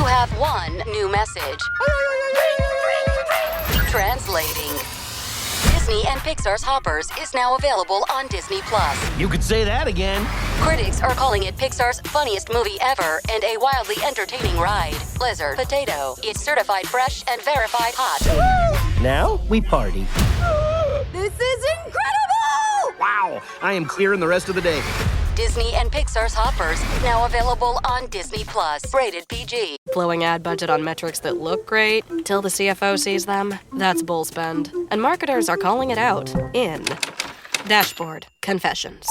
have one new message. Translating. Disney and Pixar's Hoppers is now available on Disney+. You could say that again. Critics are calling it Pixar's funniest movie ever and a wildly entertaining ride. Blizzard Potato. It's certified fresh and verified hot. Now we party. This is incredible! Wow, I am clearing the rest of the day. Disney and Pixar's Hoppers, now available on Disney+. Rated PG. Blowing ad budget on metrics that look great till the CFO sees them, that's bull spend. And marketers are calling it out in Dashboard Confessions.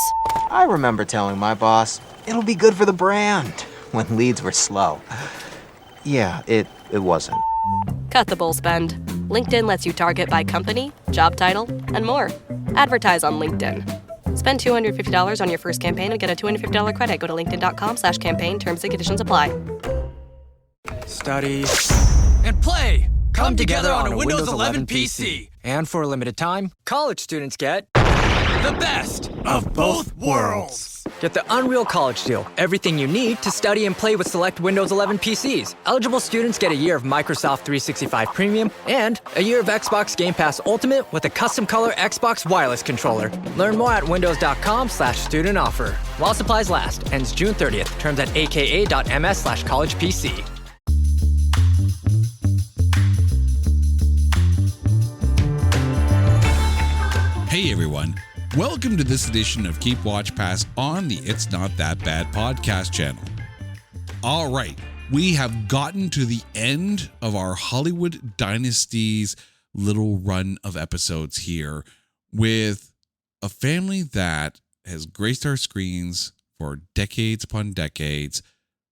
I remember telling my boss, it'll be good for the brand, when leads were slow. Yeah, it wasn't. Cut the bull spend. LinkedIn lets you target by company, job title, and more. Advertise on LinkedIn. Spend $250 on your first campaign and get a $250 credit. Go to linkedin.com/campaign. Terms and conditions apply. Study and play come together on a Windows 11 PC. And for a limited time, college students get the best of both worlds. Get the Unreal College Deal. Everything you need to study and play with select Windows 11 PCs. Eligible students get a year of Microsoft 365 Premium and a year of Xbox Game Pass Ultimate with a custom color Xbox wireless controller. Learn more at windows.com/student offer. While supplies last. Ends June 30th. Terms at aka.ms/collegepc. Hey everyone, welcome to this edition of Keep Watch Pass on the It's Not That Bad podcast channel. All right, we have gotten to the end of our Hollywood Dynasties little run of episodes here with a family that has graced our screens for decades upon decades,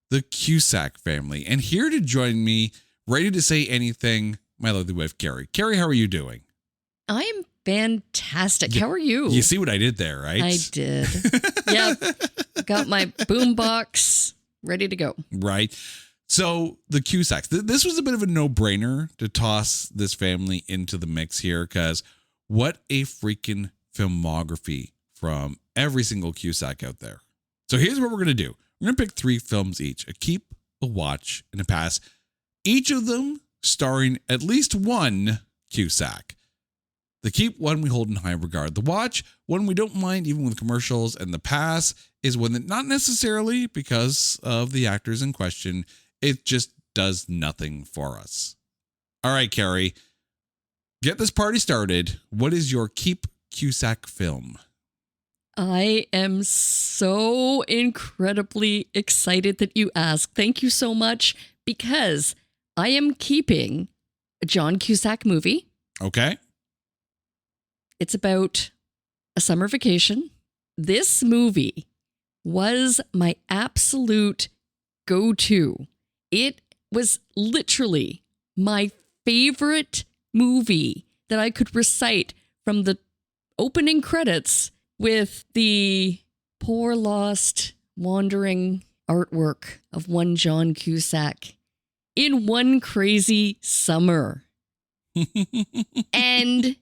the Cusack family. And here to join me, ready to say anything, my lovely wife, Carrie. Carrie, how are you doing? I'm fantastic. How are you? You see what I did there, right? I did. Yep. Got my boombox ready to go. Right. So the Cusacks, this was a bit of a no-brainer to toss this family into the mix here because what a freaking filmography from every single Cusack out there. So here's what we're going to do. We're going to pick 3 films each, a keep, a watch, and a pass. Each of them starring at least one Cusack. The keep, one we hold in high regard. The watch, one we don't mind even with commercials. And the pass is one that not necessarily because of the actors in question, it just does nothing for us. All right, Carrie, get this party started. What is your keep Cusack film? I am so incredibly excited that you asked. Thank you so much because I am keeping a John Cusack movie. Okay. It's about a summer vacation. This movie was my absolute go-to. It was literally my favorite movie that I could recite from the opening credits with the poor, lost, wandering artwork of one John Cusack in one crazy summer. And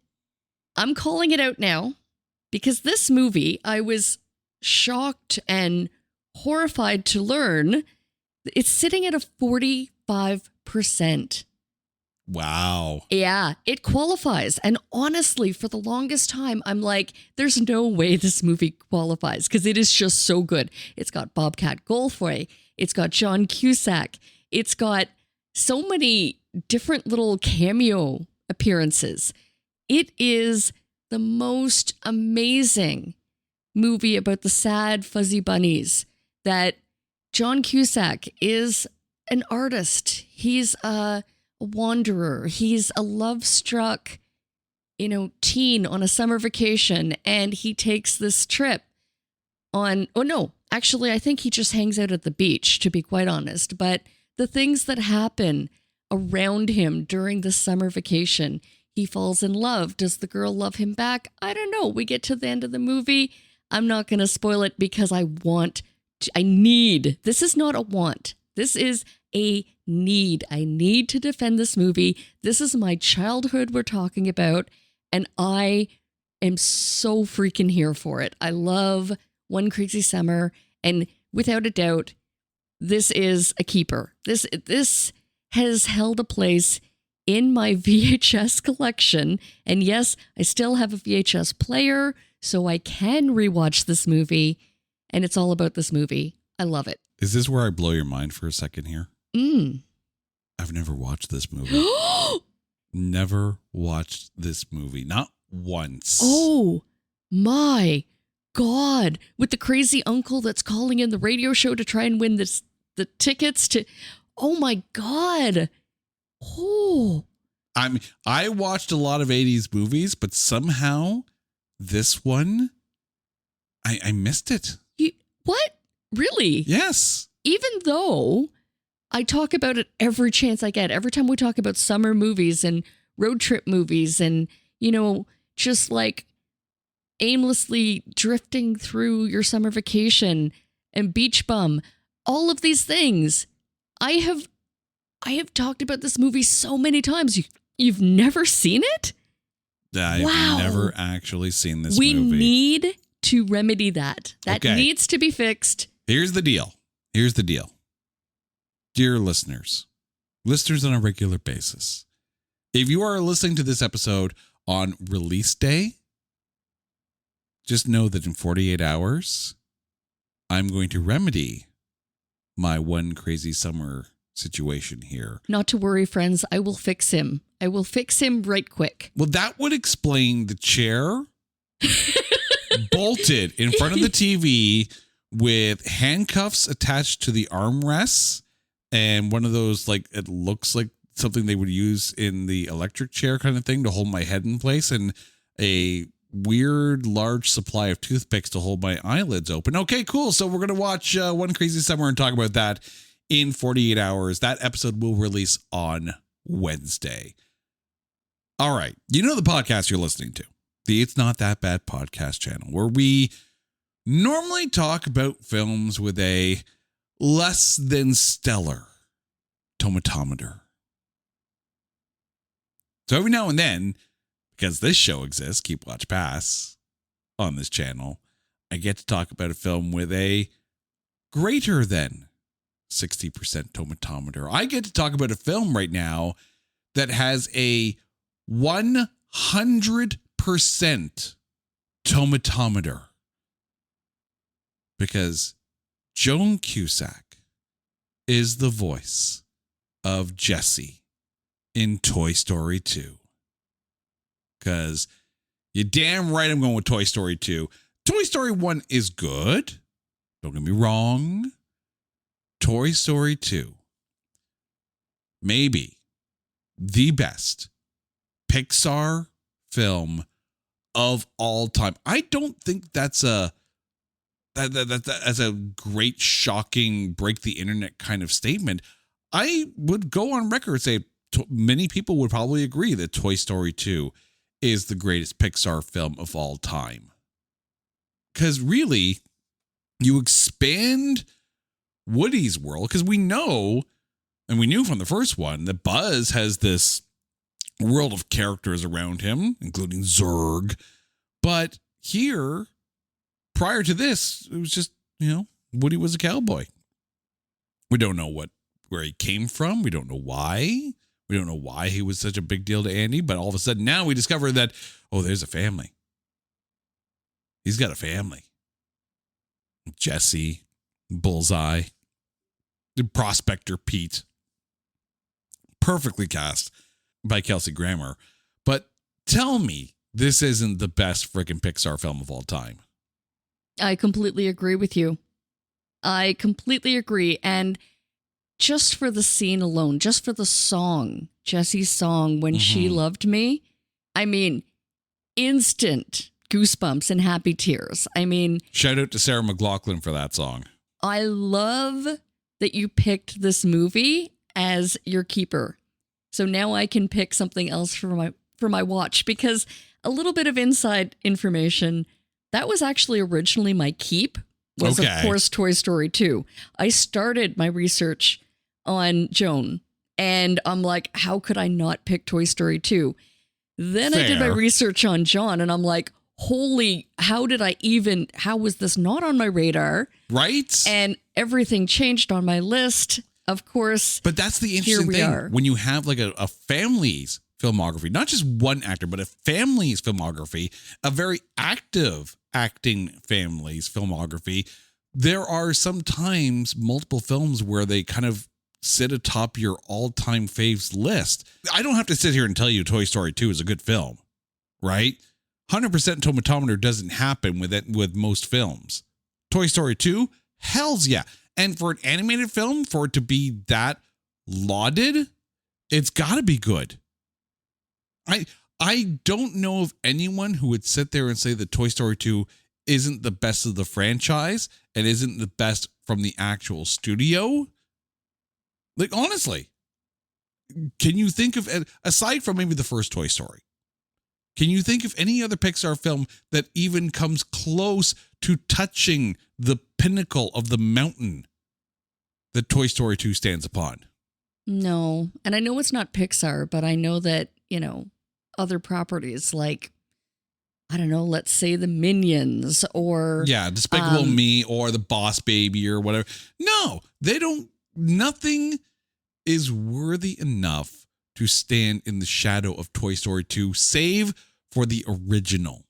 I'm calling it out now because this movie, I was shocked and horrified to learn it's sitting at a 45%. Wow. Yeah, it qualifies. And honestly, for the longest time, I'm like, there's no way this movie qualifies because it is just so good. It's got Bobcat Goldthwait. It's got John Cusack. It's got so many different little cameo appearances. It is the most amazing movie about the sad, fuzzy bunnies that John Cusack is an artist. He's a wanderer. He's a love-struck, teen on a summer vacation, and he takes this trip on, actually, I think he just hangs out at the beach, to be quite honest. But the things that happen around him during the summer vacation, he falls in love. Does the girl love him back? I don't know. We get to the end of the movie. I'm not going to spoil it because I need. This is not a want. This is a need. I need to defend this movie. This is my childhood we're talking about, and I am so freaking here for it. I love One Crazy Summer, and without a doubt, this is a keeper. This has held a place in my VHS collection. And yes, I still have a VHS player, so I can rewatch this movie. And it's all about this movie. I love it. Is this where I blow your mind for a second here? I've never watched this movie. Never watched this movie. Not once. Oh my God. With the crazy uncle that's calling in the radio show to try and win the tickets to... Oh my God. Oh. I watched a lot of 80s movies, but somehow this one, I missed it. What? Really? Yes. Even though I talk about it every chance I get, every time we talk about summer movies and road trip movies and, just like aimlessly drifting through your summer vacation and beach bum, all of these things. I have talked about this movie so many times. You've never seen it? I've never actually seen this movie. We need to remedy that. That Okay. needs to be fixed. Here's the deal. Dear listeners on a regular basis, if you are listening to this episode on release day, just know that in 48 hours, I'm going to remedy my one crazy summer situation here. Not to worry, friends. I will fix him. I will fix him right quick. Well, that would explain the chair bolted in front of the TV with handcuffs attached to the armrests and one of those, like, it looks like something they would use in the electric chair kind of thing to hold my head in place, and a weird large supply of toothpicks to hold my eyelids open. Okay, cool. So we're going to watch One Crazy Summer and talk about that in 48 hours. That episode will release on Wednesday. All right. You know the podcast you're listening to, the It's Not That Bad podcast channel, where we normally talk about films with a less than stellar tomatometer. So every now and then, because this show exists, Keep Watch Pass, on this channel, I get to talk about a film with a greater than 60% tomatometer. I get to talk about a film right now that has a 100% tomatometer. Because Joan Cusack is the voice of Jessie in Toy Story 2. Because you're damn right I'm going with Toy Story 2. Toy Story 1 is good. Don't get me wrong. Toy Story 2, maybe the best Pixar film of all time. I don't think that's a great, shocking, break the internet kind of statement. I would go on record and say many people would probably agree that Toy Story 2 is the greatest Pixar film of all time. Because really, you expand Woody's world, because we know, and we knew from the first one, that Buzz has this world of characters around him, including Zurg. But here, prior to this, it was just, Woody was a cowboy. We don't know where he came from. We don't know why. We don't know why he was such a big deal to Andy. But all of a sudden now we discover that, there's a family. He's got a family. Jesse, Bullseye, the Prospector Pete. Perfectly cast by Kelsey Grammer. But tell me this isn't the best freaking Pixar film of all time. I completely agree with you. I completely agree. And just for the scene alone, just for the song, Jessie's song, When She Loved Me, I mean, instant goosebumps and happy tears. I mean, shout out to Sarah McLachlan for that song. I love that you picked this movie as your keeper. So now I can pick something else for my watch, because a little bit of inside information, that was actually originally my keep, was of course Toy Story 2. I started my research on Joan and I'm like, how could I not pick Toy Story 2? Then I did my research on John and I'm like, holy, how was this not on my radar? Right? And everything changed on my list, of course. But that's the interesting thing. When you have like a family's filmography, not just one actor, but a family's filmography, a very active acting family's filmography, there are sometimes multiple films where they kind of sit atop your all-time faves list. I don't have to sit here and tell you Toy Story 2 is a good film, right? 100% tomatometer doesn't happen with most films. Toy Story 2, hells yeah. And for an animated film, for it to be that lauded, it's got to be good. I don't know of anyone who would sit there and say that Toy Story 2 isn't the best of the franchise and isn't the best from the actual studio. Like, honestly, can you think of, aside from maybe the first Toy Story, can you think of any other Pixar film that even comes close to touching the pinnacle of the mountain that Toy Story 2 stands upon? No. And I know it's not Pixar, but I know that, other properties like, I don't know, let's say the Minions or... Yeah, Despicable Me or the Boss Baby or whatever. No, they don't. Nothing is worthy enough to stand in the shadow of Toy Story 2, save for the original.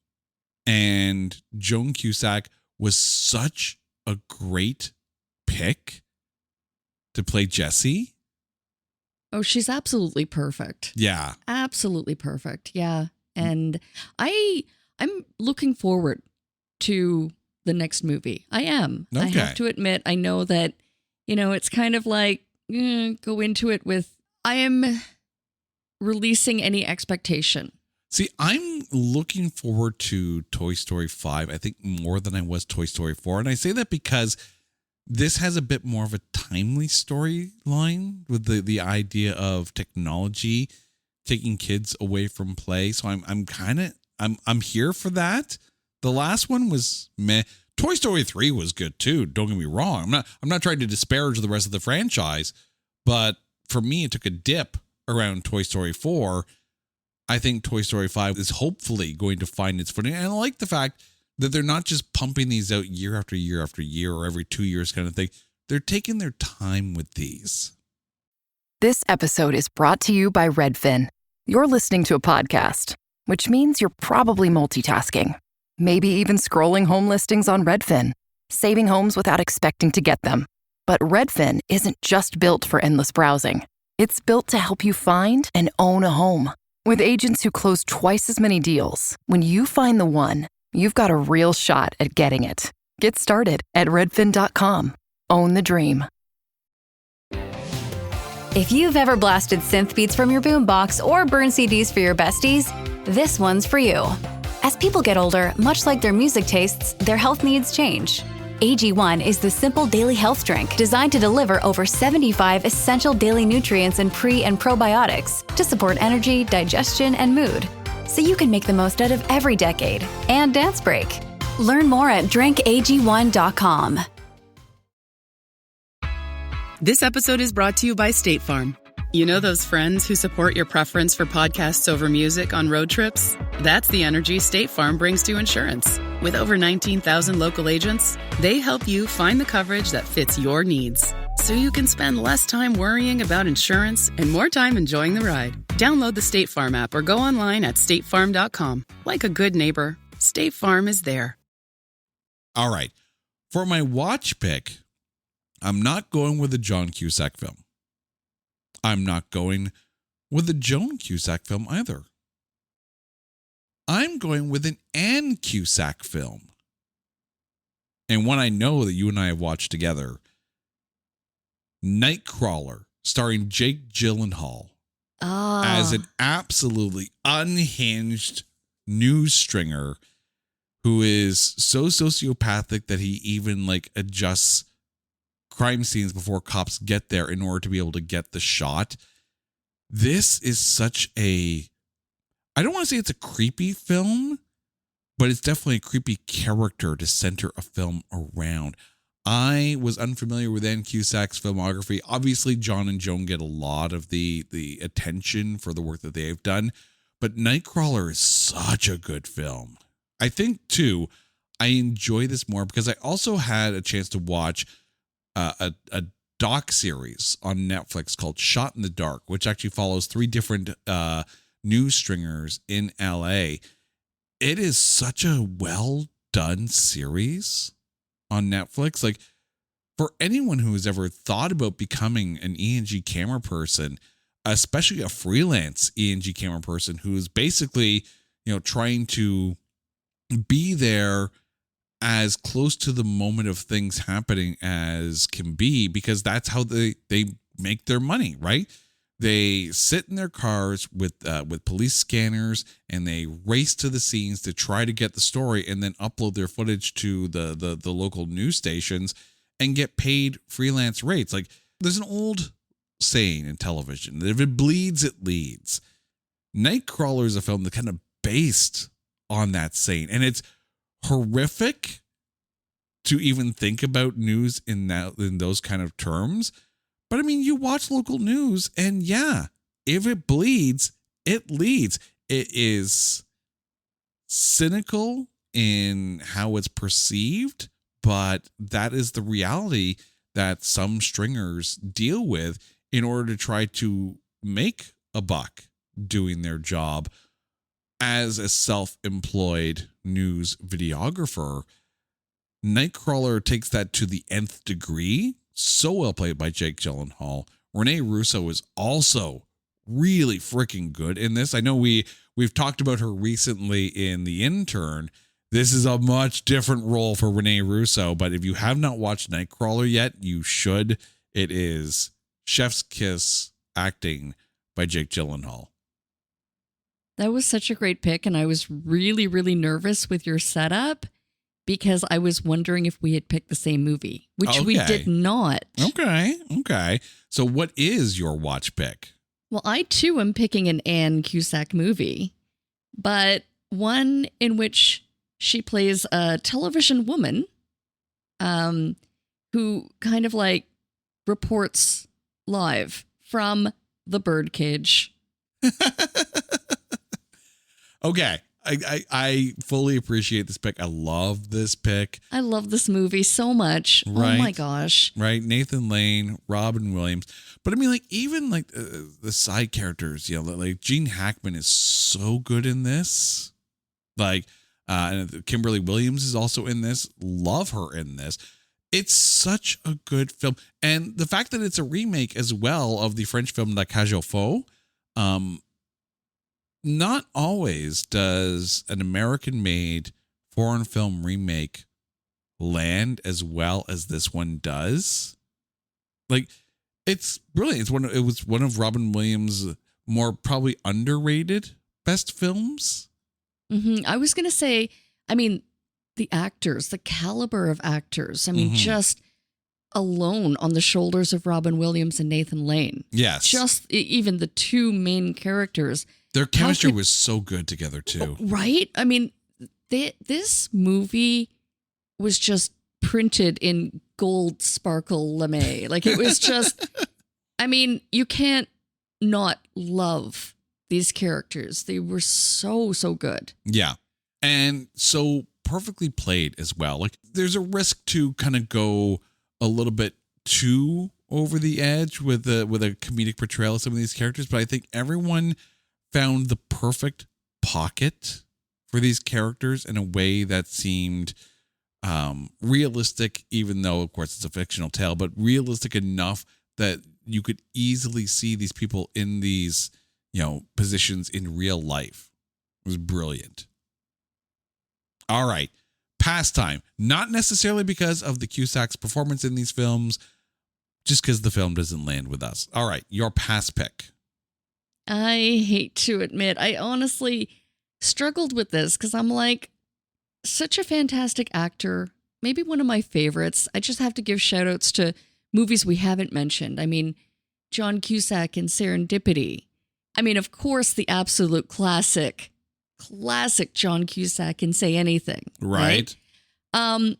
And Joan Cusack was such a great pick to play Jessie. Oh, she's absolutely perfect. Yeah. Absolutely perfect. Yeah. And I'm looking forward to the next movie. I am. Okay. I have to admit, I know that, it's kind of like, go into it with, I am releasing any expectation. See, I'm looking forward to Toy Story 5, I think more than I was Toy Story 4. And I say that because this has a bit more of a timely storyline with the idea of technology taking kids away from play. So I'm here for that. The last one was meh. Toy Story 3 was good too. Don't get me wrong. I'm not trying to disparage the rest of the franchise, but for me, it took a dip around Toy Story 4. I think Toy Story 5 is hopefully going to find its footing. And I like the fact that they're not just pumping these out year after year after year or every 2 years kind of thing. They're taking their time with these. This episode is brought to you by Redfin. You're listening to a podcast, which means you're probably multitasking. Maybe even scrolling home listings on Redfin, saving homes without expecting to get them. But Redfin isn't just built for endless browsing. It's built to help you find and own a home. With agents who close twice as many deals, when you find the one, you've got a real shot at getting it. Get started at redfin.com. Own the dream. If you've ever blasted synth beats from your boombox or burned CDs for your besties, this one's for you. As people get older, much like their music tastes, their health needs change. AG1 is the simple daily health drink designed to deliver over 75 essential daily nutrients and pre- and probiotics to support energy, digestion, and mood, so you can make the most out of every decade and dance break. Learn more at drinkag1.com. This episode is brought to you by State Farm. You know those friends who support your preference for podcasts over music on road trips? That's the energy State Farm brings to insurance. With over 19,000 local agents, they help you find the coverage that fits your needs, so you can spend less time worrying about insurance and more time enjoying the ride. Download the State Farm app or go online at statefarm.com. Like a good neighbor, State Farm is there. All right. For my watch pick, I'm not going with a John Cusack film. I'm not going with a Joan Cusack film either. I'm going with an Anne Cusack film. And one I know that you and I have watched together. Nightcrawler, starring Jake Gyllenhaal as an absolutely unhinged news stringer who is so sociopathic that he even adjusts crime scenes before cops get there in order to be able to get the shot. This is such a, I don't want to say it's a creepy film, but it's definitely a creepy character to center a film around. I was unfamiliar with Anne Cusack's filmography. Obviously, John and Joan get a lot of the attention for the work that they have done, but Nightcrawler is such a good film. I think, too, I enjoy this more because I also had a chance to watch a doc series on Netflix called Shot in the Dark, which actually follows 3 different news stringers in LA. It is such a well done series on Netflix. Like, for anyone who has ever thought about becoming an E&G camera person, especially a freelance E&G camera person who is basically, trying to be there as close to the moment of things happening as can be, because that's how they make their money, right? They sit in their cars with police scanners and they race to the scenes to try to get the story and then upload their footage to the local news stations and get paid freelance rates. Like, there's an old saying in television that if it bleeds, it leads. Nightcrawler is a film that kind of based on that saying, and it's horrific to even think about news in those kind of terms. But I mean, you watch local news and yeah, if it bleeds, it leads. It is cynical in how it's perceived, but that is the reality that some stringers deal with in order to try to make a buck doing their job as a self-employed news videographer. Nightcrawler takes that to the nth degree. So well played by Jake Gyllenhaal. Renee Russo is also really freaking good in this. I know we've talked about her recently in The Intern. This is a much different role for Renee Russo, but if you have not watched Nightcrawler yet, you should. It is chef's kiss acting by Jake Gyllenhaal. That was such a great pick, and I was really, really nervous with your setup because I was wondering if we had picked the same movie, which we did not. Okay. So what is your watch pick? Well, I too am picking an Anne Cusack movie, but one in which she plays a television woman who kind of like reports live from the birdcage. Okay. I fully appreciate this pick. I love this pick. I love this movie so much. Right? Oh my gosh. Right. Nathan Lane, Robin Williams. But I mean, like, even like the side characters, like Gene Hackman is so good in this. Like, and Kimberly Williams is also in this. Love her in this. It's such a good film. And the fact that it's a remake as well of the French film La Cage aux Folles, not always does an American-made foreign film remake land as well as this one does. Like, it's brilliant. It was one of Robin Williams' more probably underrated best films. Mm-hmm. I was going to say, I mean, the actors, the caliber of actors. I mean, just alone on the shoulders of Robin Williams and Nathan Lane. Yes. Just even the two main characters. Their chemistry was so good together, too. Right? I mean, this movie was just printed in gold sparkle lame. Like, it was just, I mean, you can't not love these characters. They were so, so good. Yeah. And so perfectly played as well. Like, there's a risk to kind of go a little bit too over the edge with a comedic portrayal of some of these characters, but I think everyone found the perfect pocket for these characters in a way that seemed realistic, even though, of course, it's a fictional tale, but realistic enough that you could easily see these people in these, positions in real life. It was brilliant. All right. Pastime. Not necessarily because of the Cusack's performance in these films, just because the film doesn't land with us. All right. Your pass pick. I hate to admit, I honestly struggled with this because I'm like, such a fantastic actor, maybe one of my favorites. I just have to give shout outs to movies we haven't mentioned. I mean, John Cusack in Serendipity. I mean, of course, the absolute classic John Cusack in Say Anything. Right. But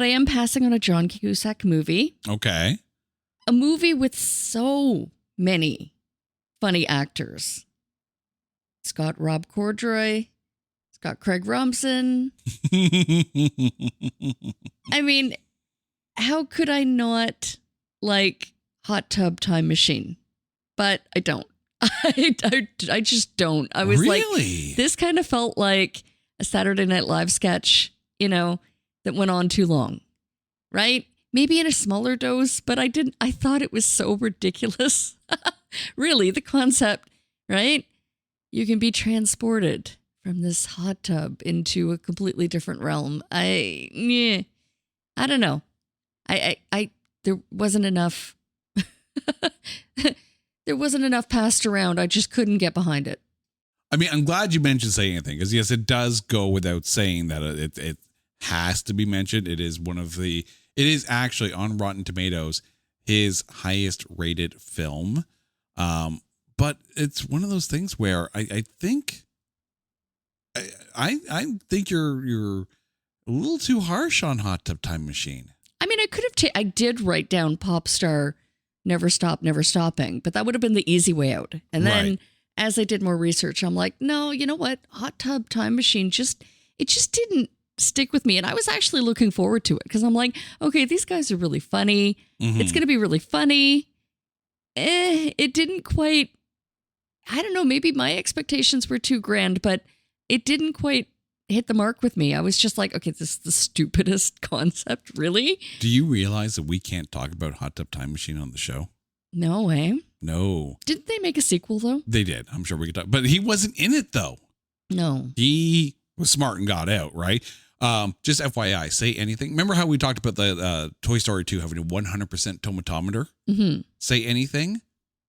I am passing on a John Cusack movie. Okay. A movie with so many funny actors. It's got Rob Corddry. It's got Craig Robinson. I mean, how could I not like Hot Tub Time Machine? But I don't. I just don't. I was Really? like, this kind of felt like a Saturday Night Live sketch, that went on too long, right? Maybe in a smaller dose, but I thought it was so ridiculous. Really, the concept, right? You can be transported from this hot tub into a completely different realm. I don't know. There wasn't enough. There wasn't enough passed around. I just couldn't get behind it. I mean, I'm glad you mentioned saying anything because yes, it does go without saying that it has to be mentioned. It is actually on Rotten Tomatoes his highest rated film. But it's one of those things where I think you're a little too harsh on Hot Tub Time Machine. I mean, I did write down Pop Star Never Stop, Never Stopping, but that would have been the easy way out. And then as I did more research, I'm like, no, you know what? Hot Tub Time Machine just didn't stick with me. And I was actually looking forward to it because I'm like, okay, these guys are really funny. Mm-hmm. It's going to be really funny. It didn't quite, I don't know, maybe my expectations were too grand, but it didn't quite hit the mark with me. I was just like, okay, this is the stupidest concept, really? Do you realize that we can't talk about Hot Tub Time Machine on the show? No way. No. Didn't they make a sequel, though? They did. I'm sure we could talk. But he wasn't in it, though. No. He was smart and got out, right? Just FYI, say anything. Remember how we talked about the Toy Story 2 having a 100% tomatometer? Mm-hmm. Say anything,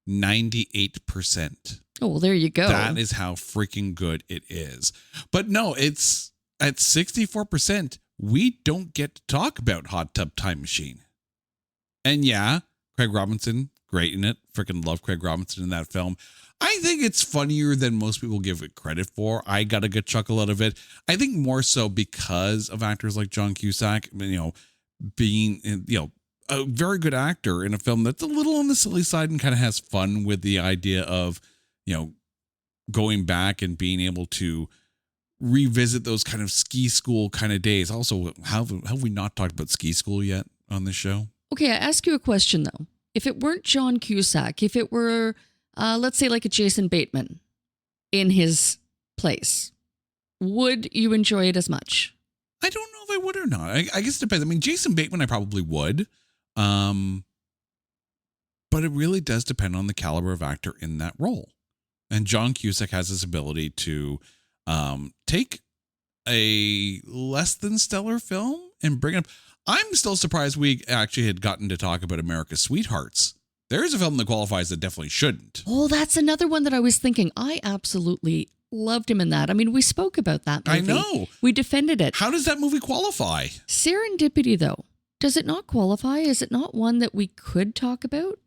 98%. Oh, well, there you go. That is how freaking good it is. But no, it's at 64%. We don't get to talk about Hot Tub Time Machine. And yeah, Craig Robinson, great in it. Freaking love Craig Robinson in that film. I think it's funnier than most people give it credit for. I got a good chuckle out of it. I think more so because of actors like John Cusack, being, a very good actor in a film that's a little on the silly side and kind of has fun with the idea of, going back and being able to revisit those kind of ski school kind of days. Also, have we not talked about ski school yet on this show? Okay, I ask you a question, though. If it weren't John Cusack, if it were, let's say like a Jason Bateman in his place, would you enjoy it as much? I don't know if I would or not. I guess it depends. I mean, Jason Bateman, I probably would. But it really does depend on the caliber of actor in that role. And John Cusack has this ability to take a less than stellar film and bring it up. I'm still surprised we actually had gotten to talk about America's Sweethearts. There is a film that qualifies that definitely shouldn't. Oh, that's another one that I was thinking. I absolutely loved him in that. I mean, we spoke about that movie. I know. We defended it. How does that movie qualify? Serendipity, though. Does it not qualify? Is it not one that we could talk about?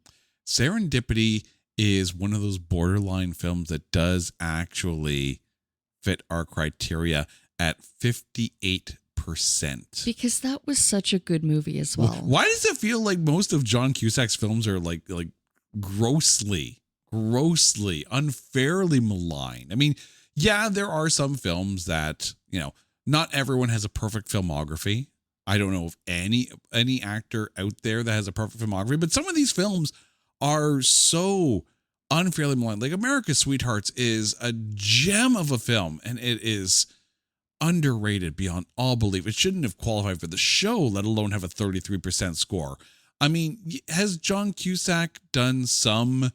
Serendipity is one of those borderline films that does actually fit our criteria at 58%. Because that was such a good movie as well. Why does it feel like most of John Cusack's films are like grossly, unfairly maligned? I mean, yeah, there are some films that, not everyone has a perfect filmography. I don't know of any actor out there that has a perfect filmography, but some of these films are so unfairly maligned. Like America's Sweethearts is a gem of a film, and it is underrated beyond all belief. It shouldn't have qualified for the show, let alone have a 33% score. I mean, has John Cusack done some,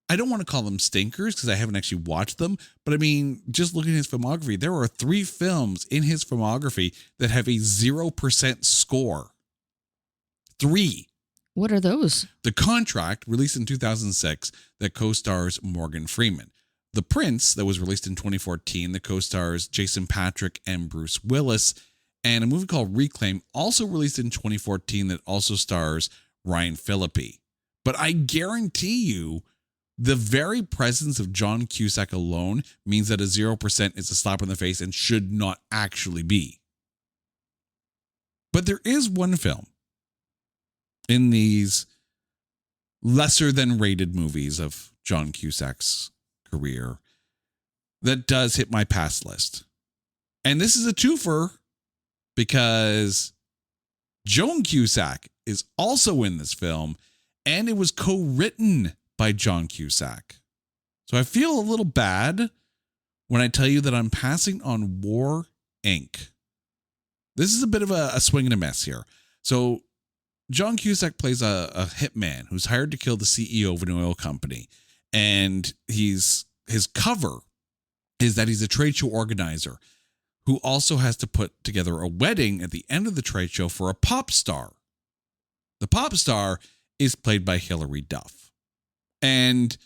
I don't want to call them stinkers because I haven't actually watched them, but I mean, just looking at his filmography, there are 3 films in his filmography that have a 0% score. 3. What are those? The Contract, released in 2006, that co-stars Morgan Freeman. The Prince, that was released in 2014, that co-stars Jason Patric and Bruce Willis. And a movie called Reclaim, also released in 2014, that also stars Ryan Phillippe. But I guarantee you, the very presence of John Cusack alone means that a 0% is a slap in the face and should not actually be. But there is one film in these lesser than rated movies of John Cusack's career that does hit my pass list. And this is a twofer because Joan Cusack is also in this film, and it was co-written by John Cusack. So I feel a little bad when I tell you that I'm passing on War, Inc. This is a bit of a swing and a miss here. So John Cusack plays a hitman who's hired to kill the CEO of an oil company. And his cover is that he's a trade show organizer who also has to put together a wedding at the end of the trade show for a pop star. The pop star is played by Hilary Duff. And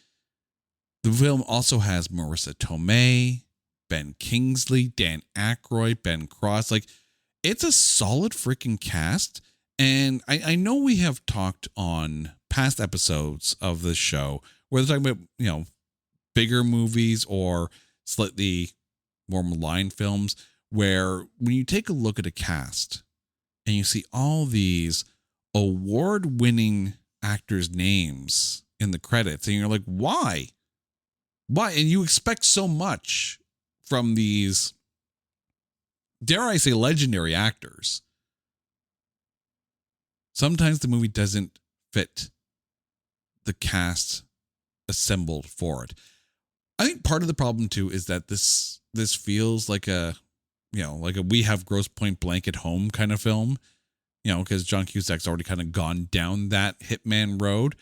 the film also has Marissa Tomei, Ben Kingsley, Dan Aykroyd, Ben Cross. Like, it's a solid freaking cast. And I know we have talked on past episodes of this show where they're talking about, bigger movies or slightly more maligned films, where when you take a look at a cast and you see all these award-winning actors' names in the credits, and you're like, why? Why? And you expect so much from these, dare I say, legendary actors. Sometimes the movie doesn't fit the cast assembled for it. I think part of the problem too is that this feels like a We Have Grosse Pointe Blank at Home kind of film, because John Cusack's already kind of gone down that hitman road,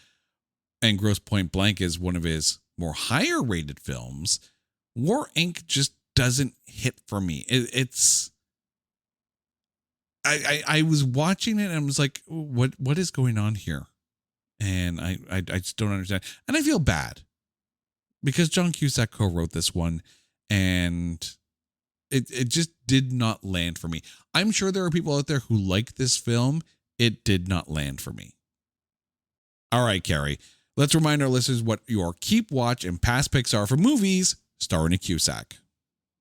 and Grosse Pointe Blank is one of his more higher rated films. War, Inc. just doesn't hit for me. I was watching it and I was like, what is going on here? And I just don't understand. And I feel bad because John Cusack co-wrote this one, and it just did not land for me. I'm sure there are people out there who like this film. It did not land for me. All right, Carrie, let's remind our listeners what your keep, watch, and past picks are for movies starring a Cusack.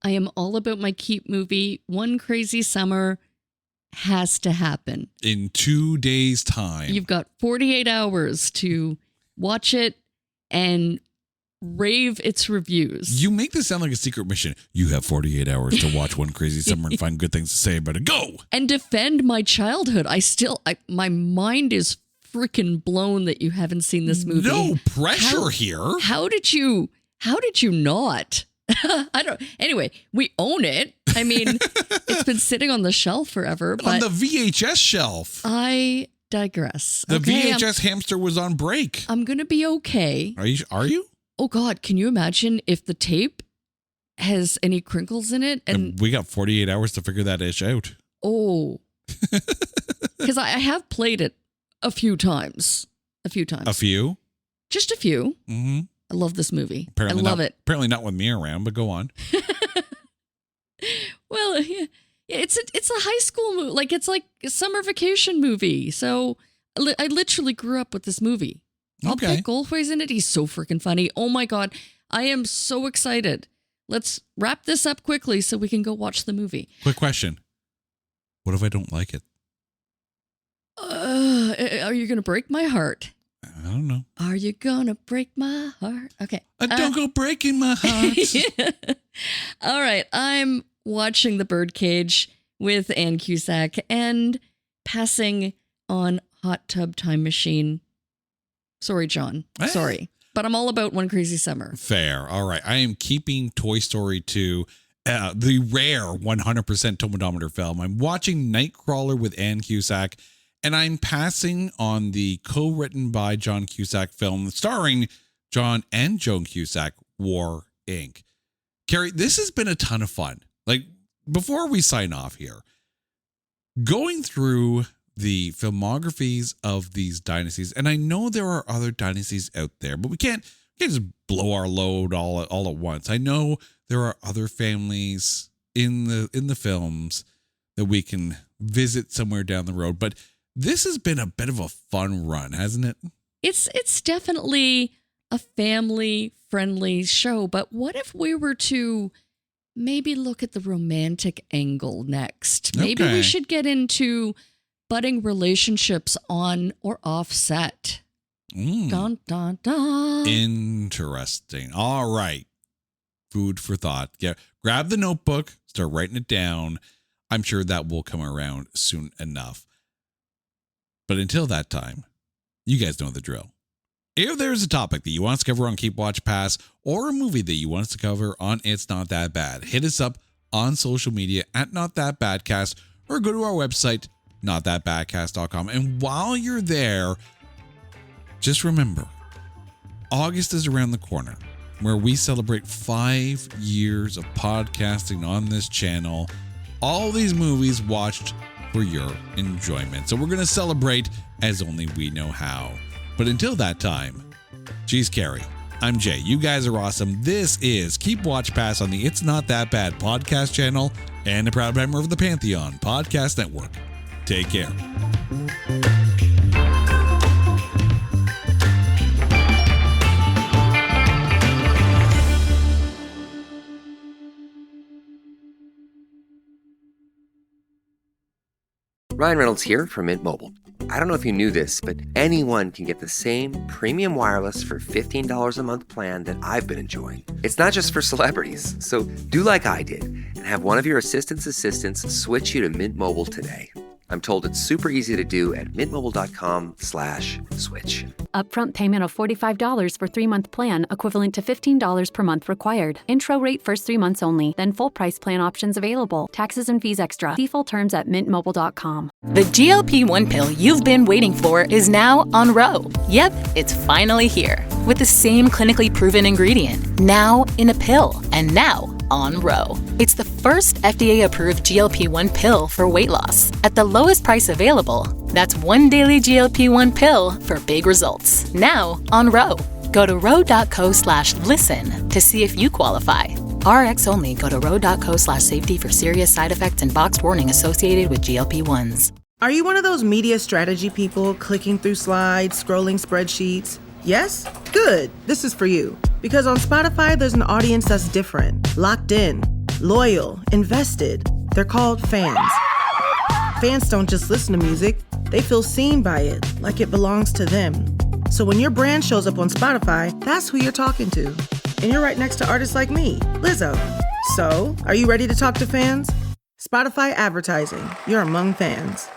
I am all about my keep movie. One Crazy Summer has to happen. In 2 days' time. You've got 48 hours to watch it and rave its reviews. You make this sound like a secret mission. You have 48 hours to watch One Crazy Summer and find good things to say about it. Go! And defend my childhood. My mind is freaking blown that you haven't seen this movie. No pressure here. How did you not? Anyway, we own it. I mean, it's been sitting on the shelf forever. But on the VHS shelf. I digress. The VHS hamster was on break. I'm going to be okay. Are you? Oh, God. Can you imagine if the tape has any crinkles in it? And we got 48 hours to figure that ish out. Oh. Because I have played it a few times. A few? Just a few. Mm-hmm. I love this movie. Apparently I love it. Apparently not with me around, but go on. Well, yeah, it's a high school movie. Like, it's like a summer vacation movie. So I literally grew up with this movie. Okay. Pat Goldthwai's in it. He's so freaking funny. Oh my God. I am so excited. Let's wrap this up quickly so we can go watch the movie. Quick question. What if I don't like it? Are you going to break my heart? I don't know. Are you gonna break my heart? Okay. Don't go breaking my heart. Yeah. All right. I'm watching The Birdcage with Ann Cusack and passing on Hot Tub Time Machine. Sorry, John. Sorry. But I'm all about One Crazy Summer. Fair. All right. I am keeping Toy Story 2, the rare 100% Tomodometer film. I'm watching Nightcrawler with Ann Cusack. And I'm passing on the co-written by John Cusack film starring John and Joan Cusack, War, Inc. Carrie, this has been a ton of fun. Like, before we sign off here, going through the filmographies of these dynasties, and I know there are other dynasties out there, but we can't just blow our load all at once. I know there are other families in the films that we can visit somewhere down the road, but this has been a bit of a fun run, hasn't it? It's definitely a family-friendly show, but what if we were to maybe look at the romantic angle next? Maybe we should get into budding relationships on or off set. Dun, dun, dun. Interesting. All right. food for thought. Grab the notebook, start writing it down. I'm sure that will come around soon enough. But until that time, you guys know the drill. If there's a topic that you want us to cover on Keep Watch Pass or a movie that you want us to cover on It's Not That Bad, hit us up on social media at Not That Badcast or go to our website, notthatbadcast.com. And while you're there, just remember, August is around the corner where we celebrate 5 years of podcasting on this channel. All these movies watched for your enjoyment. So we're going to celebrate as only we know how. But until that time, she's Carrie. I'm Jay. You guys are awesome. This is Keep Watch Pass on the It's Not That Bad podcast channel and a proud member of the Pantheon Podcast Network. Take care. Ryan Reynolds here from Mint Mobile. I don't know if you knew this, but anyone can get the same premium wireless for $15 a month plan that I've been enjoying. It's not just for celebrities. So do like I did and have one of your assistants switch you to Mint Mobile today. I'm told it's super easy to do at mintmobile.com/switch. Upfront payment of $45 for 3-month plan, equivalent to $15 per month required. Intro rate first 3 months only, then full price plan options available. Taxes and fees extra. See full terms at mintmobile.com. The GLP-1 pill you've been waiting for is now on Ro. Yep, it's finally here. With the same clinically proven ingredient. Now in a pill. And now on Ro. It's the first FDA-approved GLP-1 pill for weight loss. At the lowest price available. That's one daily GLP-1 pill for big results. Now on Ro. Go to ro.co/listen to see if you qualify. RX only. Go to ro.co/safety for serious side effects and boxed warning associated with GLP-1s. Are you one of those media strategy people clicking through slides, scrolling spreadsheets? Yes? Good. This is for you. Because on Spotify, there's an audience that's different, locked in, loyal, invested. They're called fans. Fans don't just listen to music, they feel seen by it, like it belongs to them. So when your brand shows up on Spotify, that's who you're talking to. And you're right next to artists like me, Lizzo. So, are you ready to talk to fans? Spotify advertising. You're among fans.